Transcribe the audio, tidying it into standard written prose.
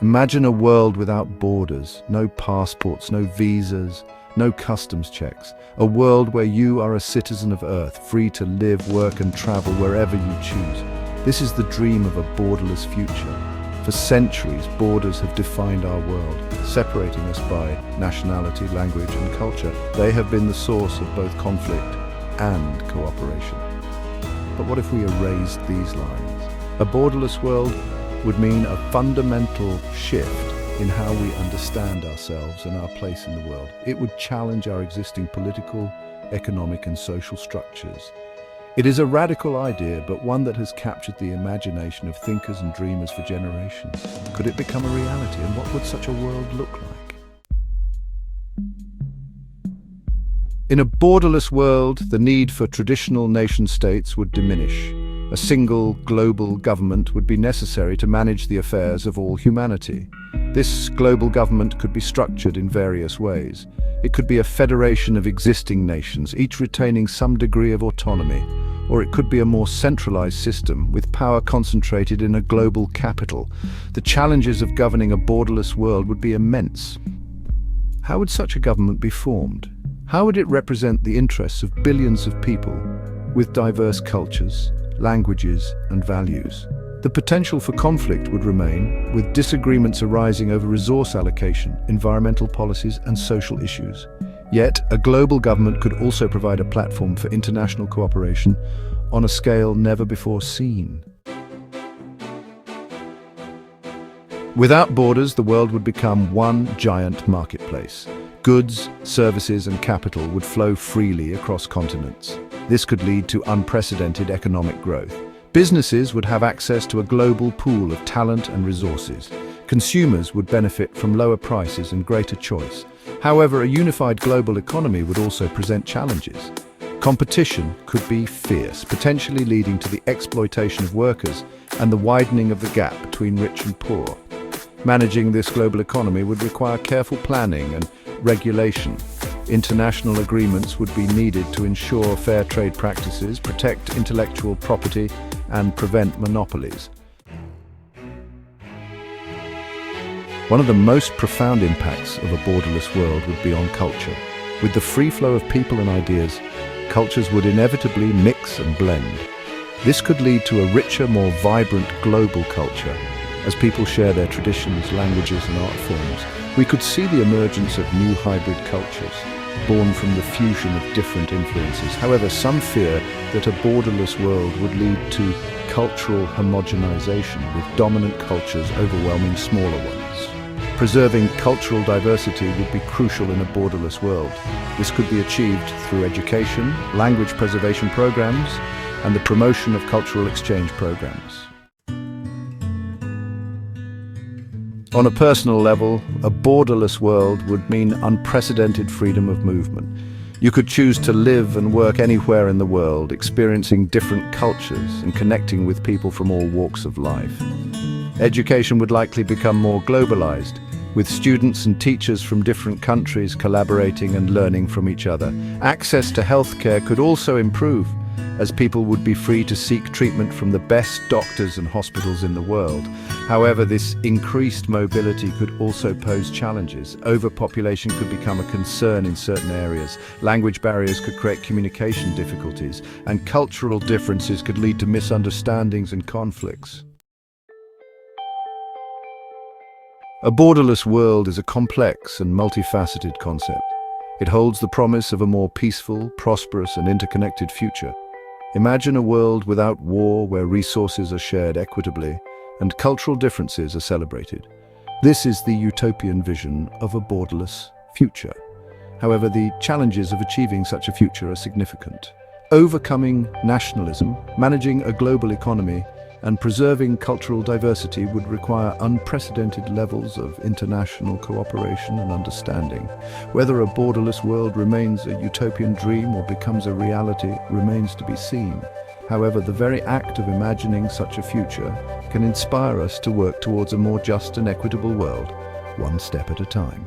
Imagine a world without borders, no passports, no visas, no customs checks. A world where you are a citizen of Earth, free to live, work and travel wherever you choose. This is the dream of a borderless future. For centuries, borders have defined our world, separating us by nationality, language and culture. They have been the source of both conflict and cooperation. But what if we erased these lines? A borderless world would mean a fundamental shift in how we understand ourselves and our place in the world. It would challenge our existing political, economic and social structures. It is a radical idea, but one that has captured the imagination of thinkers and dreamers for generations. Could it become a reality, and what would such a world look like? In a borderless world, the need for traditional nation-states would diminish. A single global government would be necessary to manage the affairs of all humanity. This global government could be structured in various ways. It could be a federation of existing nations, each retaining some degree of autonomy, or it could be a more centralized system with power concentrated in a global capital. The challenges of governing a borderless world would be immense. How would such a government be formed? How would it represent the interests of billions of people with diverse cultures, languages and values? The potential for conflict would remain, with disagreements arising over resource allocation, environmental policies and social issues. Yet, a global government could also provide a platform for international cooperation on a scale never before seen. Without borders, the world would become one giant marketplace. Goods, services and capital would flow freely across continents. This could lead to unprecedented economic growth. Businesses would have access to a global pool of talent and resources. Consumers would benefit from lower prices and greater choice. However, a unified global economy would also present challenges. Competition could be fierce, potentially leading to the exploitation of workers and the widening of the gap between rich and poor. Managing this global economy would require careful planning and regulation. International agreements would be needed to ensure fair trade practices, protect intellectual property, and prevent monopolies. One of the most profound impacts of a borderless world would be on culture. With the free flow of people and ideas, cultures would inevitably mix and blend. This could lead to a richer, more vibrant global culture. As people share their traditions, languages and art forms, we could see the emergence of new hybrid cultures, born from the fusion of different influences. However, some fear that a borderless world would lead to cultural homogenization, with dominant cultures overwhelming smaller ones. Preserving cultural diversity would be crucial in a borderless world. This could be achieved through education, language preservation programs, and the promotion of cultural exchange programs. On a personal level, a borderless world would mean unprecedented freedom of movement. You could choose to live and work anywhere in the world, experiencing different cultures and connecting with people from all walks of life. Education would likely become more globalized, with students and teachers from different countries collaborating and learning from each other. Access to healthcare could also improve, as people would be free to seek treatment from the best doctors and hospitals in the world. However, this increased mobility could also pose challenges. Overpopulation could become a concern in certain areas. Language barriers could create communication difficulties, and cultural differences could lead to misunderstandings and conflicts. A borderless world is a complex and multifaceted concept. It holds the promise of a more peaceful, prosperous and interconnected future. Imagine a world without war, where resources are shared equitably and cultural differences are celebrated. This is the utopian vision of a borderless future. However, the challenges of achieving such a future are significant. Overcoming nationalism, managing a global economy, and preserving cultural diversity would require unprecedented levels of international cooperation and understanding. Whether a borderless world remains a utopian dream or becomes a reality remains to be seen. However, the very act of imagining such a future can inspire us to work towards a more just and equitable world, one step at a time.